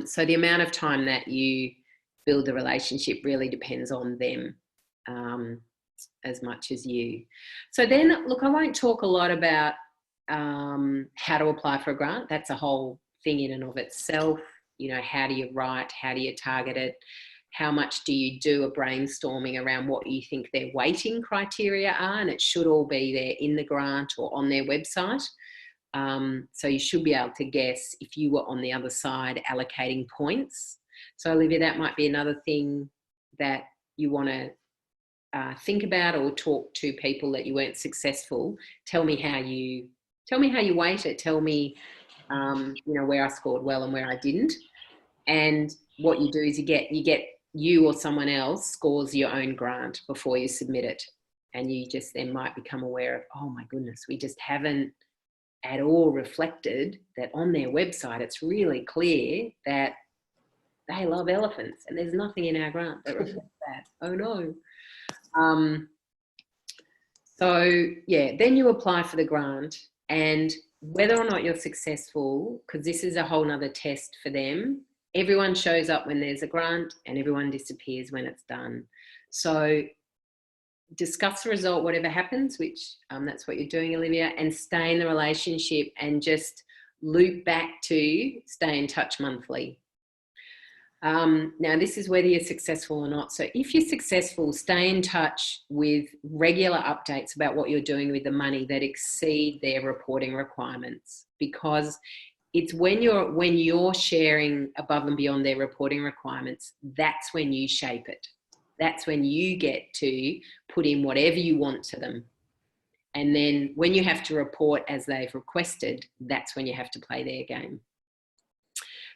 So the amount of time that you build the relationship really depends on them as much as you. So then, look, I won't talk a lot about how to apply for a grant. That's a whole thing in and of itself. You know, how do you write? How do you target it? How much do you do a brainstorming around what you think their weighting criteria are? And it should all be there in the grant or on their website. So you should be able to guess if you were on the other side allocating points. So Olivia, that might be another thing that you want to think about, or talk to people that you weren't successful. Tell me how you weight it. Tell me, you know, where I scored well and where I didn't. And what you do is you or someone else scores your own grant before you submit it. And you just then might become aware of, oh my goodness, we just haven't at all reflected that on their website it's really clear that they love elephants, and there's nothing in our grant that reflects that. Oh no. So yeah, then you apply for the grant, and whether or not you're successful, because this is a whole nother test for them, everyone shows up when there's a grant and everyone disappears when it's done. So discuss the result, whatever happens, which that's what you're doing, Olivia, and stay in the relationship and just loop back to stay in touch monthly. Now, this is whether you're successful or not. So if you're successful, stay in touch with regular updates about what you're doing with the money that exceed their reporting requirements, because it's when you're sharing above and beyond their reporting requirements, that's when you shape it. That's when you get to put in whatever you want to them. And then when you have to report as they've requested, that's when you have to play their game.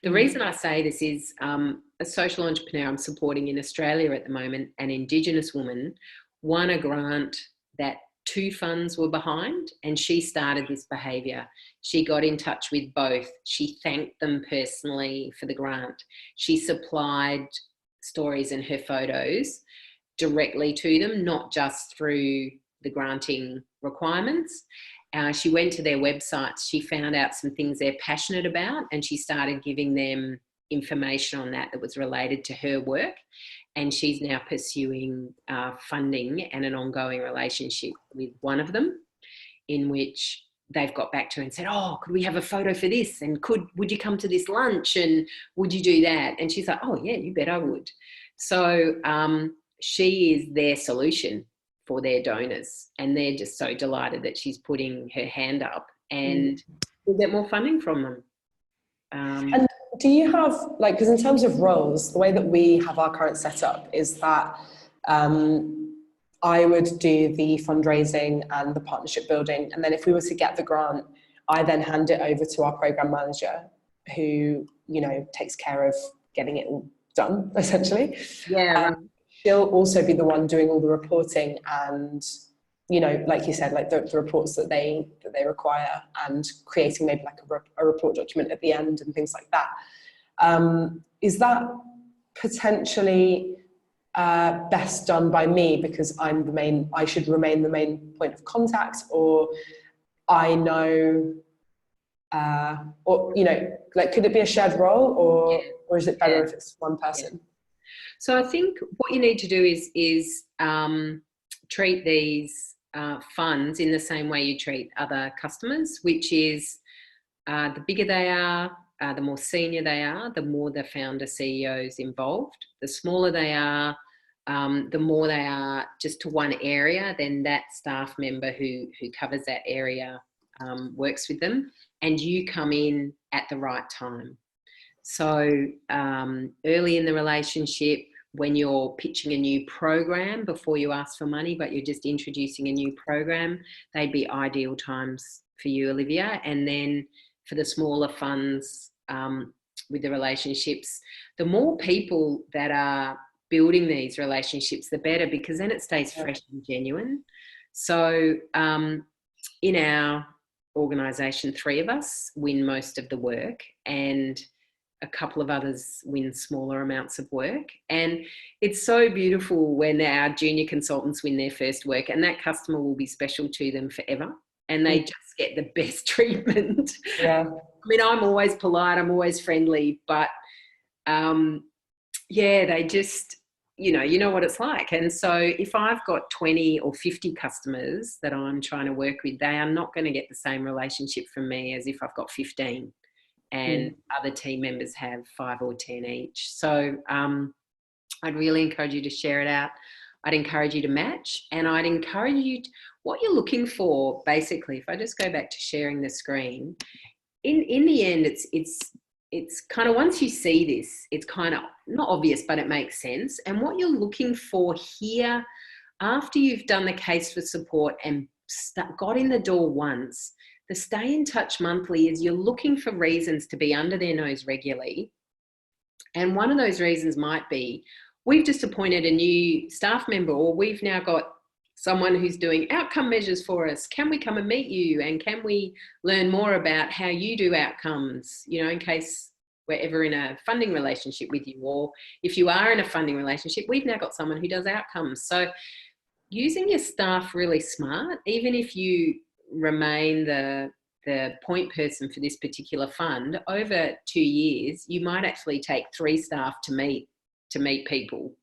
The reason I say this is a social entrepreneur I'm supporting in Australia at the moment, an Indigenous woman, won a grant that 2 funds were behind, and she started this behaviour. She got in touch with both. She thanked them personally for the grant. She supplied stories and her photos directly to them, not just through the granting requirements. She went to their websites, she found out some things they're passionate about, and she started giving them information on that was related to her work. And she's now pursuing funding and an ongoing relationship with one of them, in which they've got back to her and said, oh, could we have a photo for this? And would you come to this lunch? And would you do that? And she's like, oh yeah, you bet I would. So she is their solution for their donors. And they're just so delighted that she's putting her hand up, and we'll get more funding from them. And do you have, like, because in terms of roles, the way that we have our current setup is that I would do the fundraising and the partnership building. And then if we were to get the grant, I then hand it over to our program manager who, you know, takes care of getting it all done, essentially. Yeah. She'll also be the one doing all the reporting and, you know, like you said, like the reports that they require, and creating maybe like a report document at the end and things like that. Is that potentially best done by me because I should remain the main point of contact, or I know, or, you know, like, could it be a shared role, or is it better if it's one person? Yeah. So I think what you need to do is treat these funds in the same way you treat other customers, which is the bigger they are, the more senior they are, the more the founder CEO's involved. The smaller they are, the more they are just to one area, then that staff member who covers that area works with them, and you come in at the right time. So early in the relationship, when you're pitching a new program before you ask for money, but you're just introducing a new program, they'd be ideal times for you, Olivia. And then for the smaller funds with the relationships, the more people that are building these relationships, the better, because then it stays fresh and genuine. So in our organisation, 3 of us win most of the work, and a couple of others win smaller amounts of work. And it's so beautiful when our junior consultants win their first work, and that customer will be special to them forever, and they just get the best treatment. Yeah. I mean, I'm always polite, I'm always friendly, but yeah, they just, you know what it's like. And so if I've got 20 or 50 customers that I'm trying to work with, they are not going to get the same relationship from me as if I've got 15 and other team members have 5 or 10 each. So I'd really encourage you to share it out. I'd encourage you to match, and I'd encourage you to, what you're looking for, basically, if I just go back to sharing the screen, in the end, it's kind of, once you see this, it's kind of not obvious, but it makes sense. And what you're looking for here, after you've done the case for support and got in the door once, the stay in touch monthly is you're looking for reasons to be under their nose regularly. And one of those reasons might be, we've just appointed a new staff member, or we've now got someone who's doing outcome measures for us. Can we come and meet you? And can we learn more about how you do outcomes, you know, in case we're ever in a funding relationship with you, or if you are in a funding relationship, we've now got someone who does outcomes. So using your staff really smart, even if you remain the point person for this particular fund, over 2 years, you might actually take 3 staff to meet people,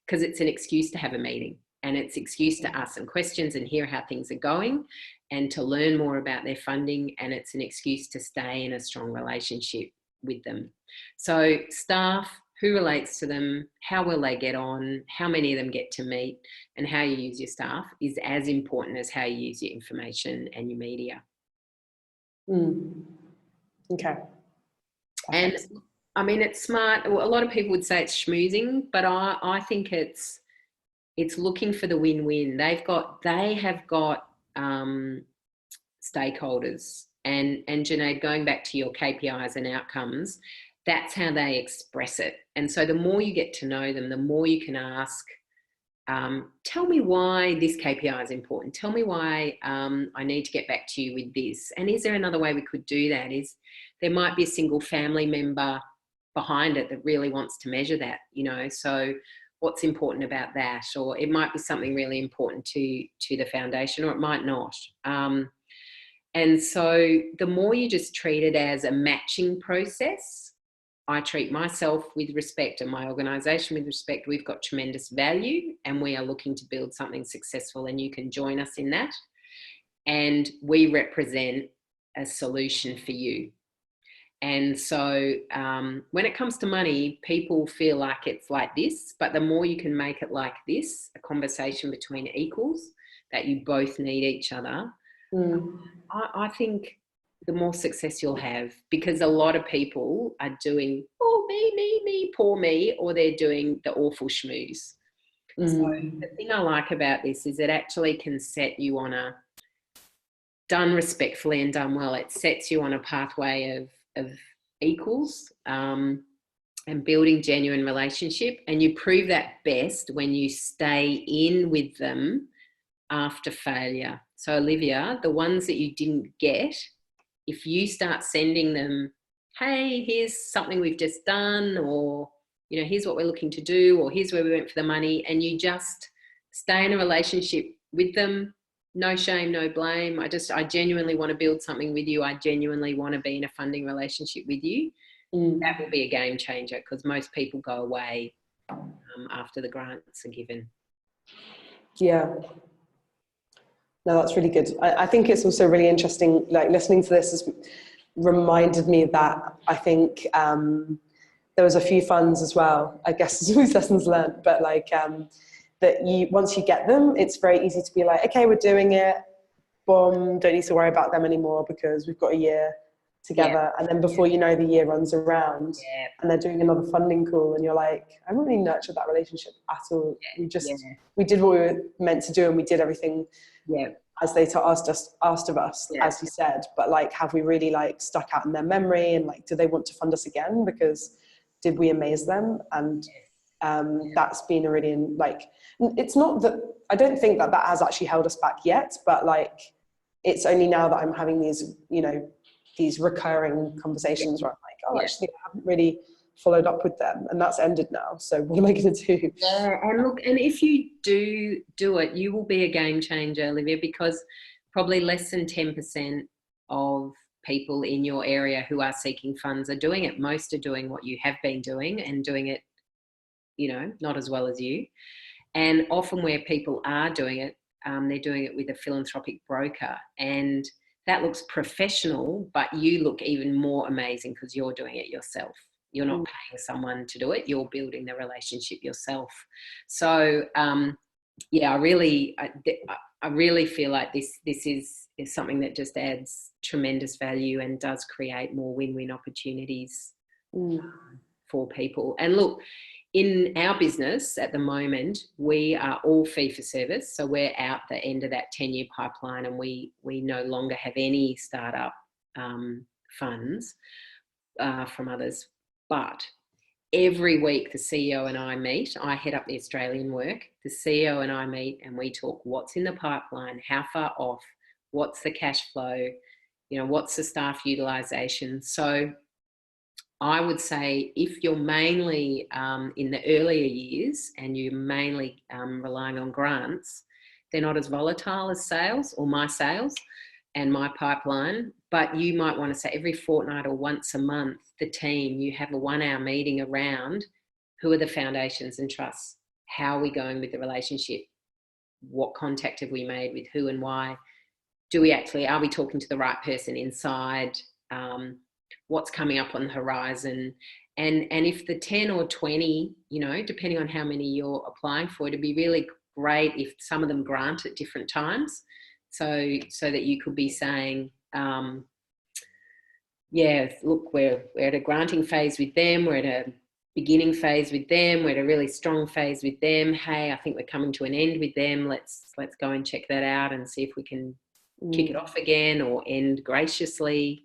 because it's an excuse to have a meeting, and it's an excuse to ask some questions and hear how things are going and to learn more about their funding, and it's an excuse to stay in a strong relationship with them. So staff, who relates to them, how will they get on, how many of them get to meet, and how you use your staff is as important as how you use your information and your media. Okay. And I mean, it's smart. A lot of people would say it's schmoozing, but I think it's looking for the win-win. They have got stakeholders, and Junaid, going back to your KPIs and outcomes, that's how they express it. And so the more you get to know them, the more you can ask, tell me why this KPI is important. Tell me why I need to get back to you with this. And is there another way we could do that? There might be a single family member behind it that really wants to measure that, you know. So what's important about that, or it might be something really important to the foundation, or it might not. And so the more you just treat it as a matching process, I treat myself with respect and my organisation with respect. We've got tremendous value and we are looking to build something successful, and you can join us in that. And we represent a solution for you. And so when it comes to money, people feel like it's like this, but the more you can make it like this, a conversation between equals, that you both need each other, I think the more success you'll have, because a lot of people are doing, oh, me, poor me, or they're doing the awful schmooze. So the thing I like about this is it actually can set you on a, done respectfully and done well, it sets you on a pathway of equals and building genuine relationship. And you prove that best when you stay in with them after failure. So Olivia, the ones that you didn't get, if you start sending them, hey, here's something we've just done, or, you know, here's what we're looking to do, or here's where we went for the money, and you just stay in a relationship with them, no shame, no blame. I genuinely want to build something with you. I genuinely want to be in a funding relationship with you. That will be a game changer, because most people go away after the grants are given. Yeah. No, that's really good. I think it's also really interesting, like listening to this has reminded me that I think there was a few funds as well, I guess it's always lessons learned, but like that you, once you get them, it's very easy to be like, okay, we're doing it, boom, don't need to worry about them anymore because we've got a year together. And then before you know, the year runs around and they're doing another funding call, and you're like, I haven't really nurtured that relationship at all. We did what we were meant to do, and we did everything as they asked of us, as you said, but like, have we really like stuck out in their memory, and like, do they want to fund us again? Because did we amaze them? And that's been a really, like, it's not that, I don't think that has actually held us back yet, but like, it's only now that I'm having these, you know, these recurring conversations where I'm like, oh, actually, I haven't really followed up with them, and that's ended now. So what am I going to do? Yeah, and look, and if you do it, you will be a game changer, Olivia, because probably less than 10% of people in your area who are seeking funds are doing it. Most are doing what you have been doing, and doing it, you know, not as well as you. And often where people are doing it, they're doing it with a philanthropic broker, and that looks professional, but you look even more amazing because you're doing it yourself. You're not paying someone to do it, you're building the relationship yourself. So yeah, I really feel like this is something that just adds tremendous value and does create more win-win opportunities for people. And look, in our business at the moment, we are all fee for service. So we're out the end of that 10-year pipeline, and we no longer have any startup funds from others. But every week the CEO and I meet. I head up the Australian work. The CEO and I meet, and we talk what's in the pipeline, how far off, what's the cash flow, you know, what's the staff utilisation. So I would say if you're mainly in the earlier years and you're mainly relying on grants, they're not as volatile as sales or my sales and my pipeline, but you might want to say every fortnight or once a month, the team, you have a 1-hour meeting around who are the foundations and trusts, how are we going with the relationship, what contact have we made with who and why, are we talking to the right person inside, what's coming up on the horizon, and if the 10 or 20, you know, depending on how many you're applying for, it'd be really great if some of them grant at different times, so that you could be saying, yeah, look, we're at a granting phase with them, we're at a beginning phase with them, we're at a really strong phase with them, hey, I think we're coming to an end with them, let's go and check that out and see if we can kick it off again or end graciously.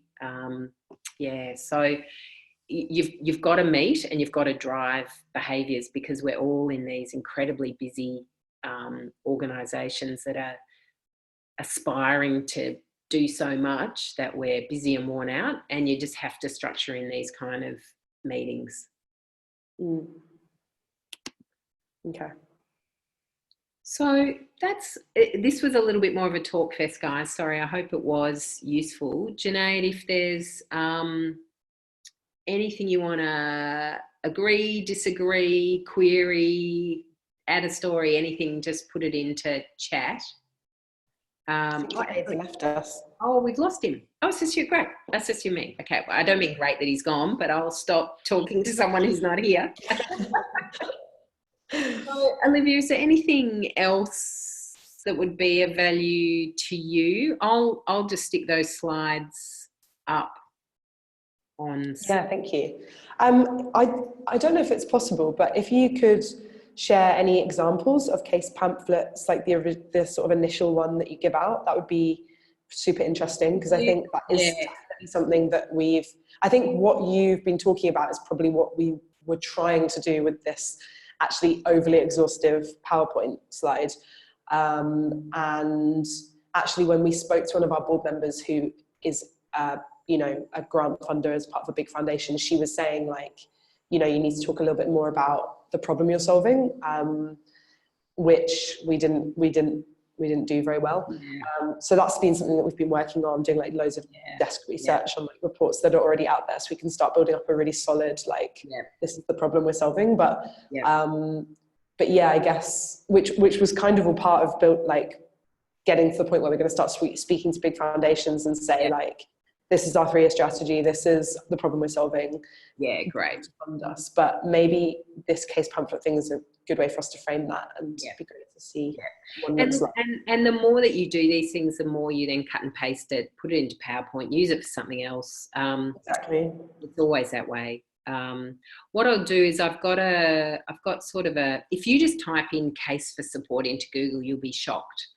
Yeah, so you've got to meet and you've got to drive behaviours, because we're all in these incredibly busy organisations that are aspiring to do so much that we're busy and worn out, and you just have to structure in these kind of meetings. Okay. So this was a little bit more of a talk fest, guys. Sorry, I hope it was useful. Junaid, if there's anything you want to agree, disagree, query, add a story, anything, just put it into chat. I think Junaid's left us. Oh, we've lost him. Oh, it's just you. Great. That's just you, me. Okay. Well, I don't mean great that he's gone, but I'll stop talking to someone who's not here. So, Olivia, is there anything else that would be of value to you? I'll just stick those slides up on. Yeah, thank you. I don't know if it's possible, but if you could share any examples of case pamphlets, like the sort of initial one that you give out, that would be super interesting, because I think that is definitely something that I think what you've been talking about is probably what we were trying to do with this actually overly exhaustive PowerPoint slide. And actually, when we spoke to one of our board members who is, a grant funder as part of a big foundation, she was saying, like, you need to talk a little bit more about the problem you're solving, which we didn't do very well. So that's been something that we've been working on, doing like loads of desk research on like reports that are already out there, so we can start building up a really solid, this is the problem we're solving. But yeah, I guess which was kind of all part of getting to the point where we're going to start speaking to big foundations and say this is our 3-year strategy, this is the problem we're solving. Yeah, great. Fund us. But maybe this case pamphlet thing is a good way for us to frame that, and it'd be great to see what it looks like. And the more that you do these things, the more you then cut and paste it, put it into PowerPoint, use it for something else. Exactly. It's always that way. What I'll do is I've got if you just type in case for support into Google, you'll be shocked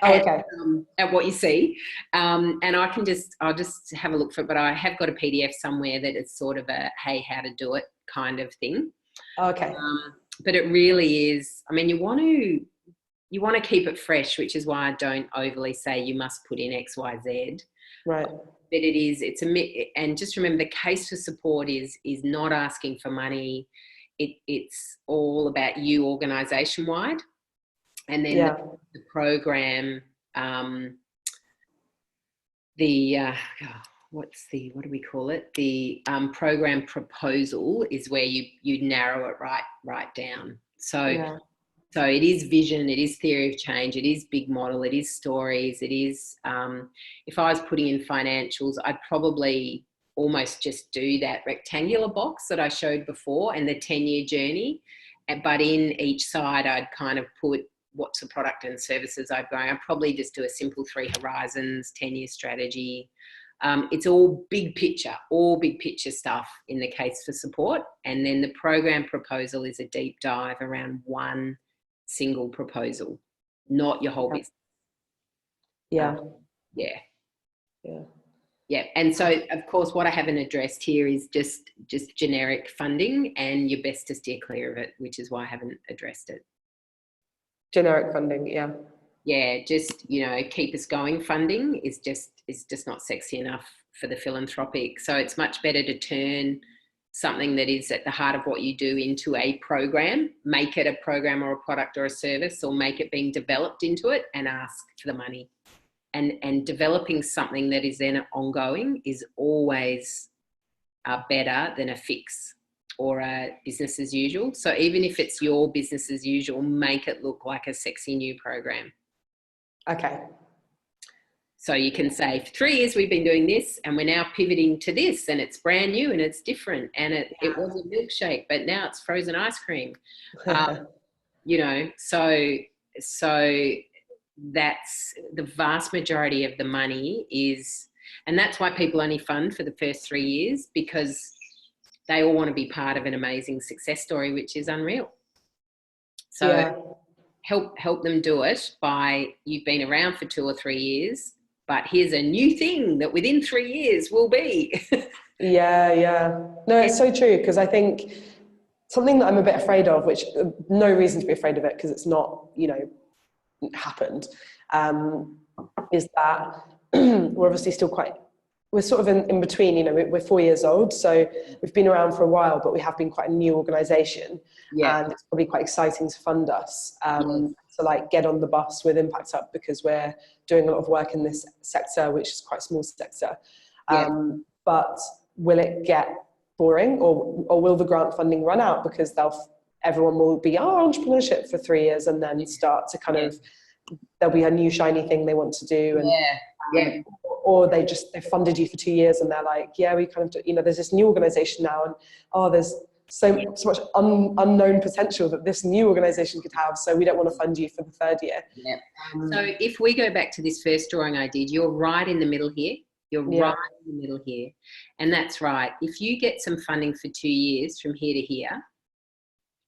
at what you see. And I'll just have a look for it, but I have got a PDF somewhere that it's sort of a, hey, how to do it kind of thing. Okay. But it really is, I mean, you want to keep it fresh, which is why I don't overly say you must put in X, Y, Z. Right. But and just remember, the case for support is not asking for money. It's all about you organisation wide, and then the program, what do we call it? The program proposal is where you narrow it right down. So it is vision, it is theory of change, it is big model, it is stories, it is, if I was putting in financials, I'd probably almost just do that rectangular box that I showed before and the 10-year journey. But in each side, I'd kind of put what's the product and services I'd go. I'd probably just do a simple 3 horizons, 10-year strategy. It's all big picture stuff in the case for support. And then the program proposal is a deep dive around one single proposal, not your whole business. And so, of course, what I haven't addressed here is just generic funding, and you're best to steer clear of it, which is why I haven't addressed it. Generic funding, just keep us going funding is just not sexy enough for the philanthropic. So it's much better to turn something that is at the heart of what you do into a program, make it a program or a product or a service, or make it being developed into it and ask for the money. And developing something that is then ongoing is always better than a fix or a business as usual. So even if it's your business as usual, make it look like a sexy new program. Okay. So you can say, for 3 years we've been doing this and we're now pivoting to this, and it's brand new and it's different, and it was a milkshake, but now it's frozen ice cream. So that's the vast majority of the money is, and that's why people only fund for the first 3 years, because they all want to be part of an amazing success story, which is unreal. So help them do it by, you've been around for 2 or 3 years, but here's a new thing that within 3 years will be. No, it's so true, because I think something that I'm a bit afraid of, which no reason to be afraid of it because it's not, happened, is that we're obviously still quite we're sort of in between, you know, we're 4 years old, so we've been around for a while, but we have been quite a new organisation, and it's probably quite exciting to fund us to like get on the bus with Impact Up, because we're doing a lot of work in this sector, which is quite a small sector. But will it get boring, or will the grant funding run out because everyone will be entrepreneurship for 3 years and then start to kind of, there'll be a new shiny thing they want to do, and or they funded you for 2 years and they're like, we kind of, you know, there's this new organization now, and there's so much unknown potential that this new organization could have, so we don't want to fund you for the third year. So if we go back to this first drawing I did, you're right in the middle here. You're right in the middle here, and that's right. If you get some funding for 2 years from here to here,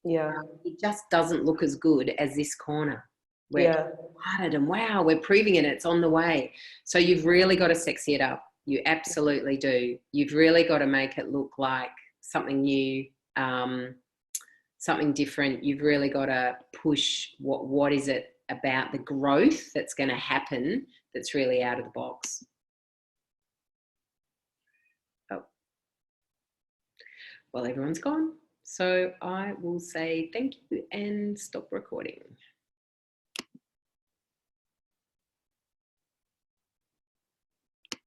it just doesn't look as good as this corner. We're started, and wow, we're proving it. It's on the way. So you've really got to sexy it up. You absolutely do. You've really got to make it look like something new, something different. You've really got to push what is it about the growth that's going to happen that's really out of the box. Oh, well, everyone's gone. So I will say thank you and stop recording.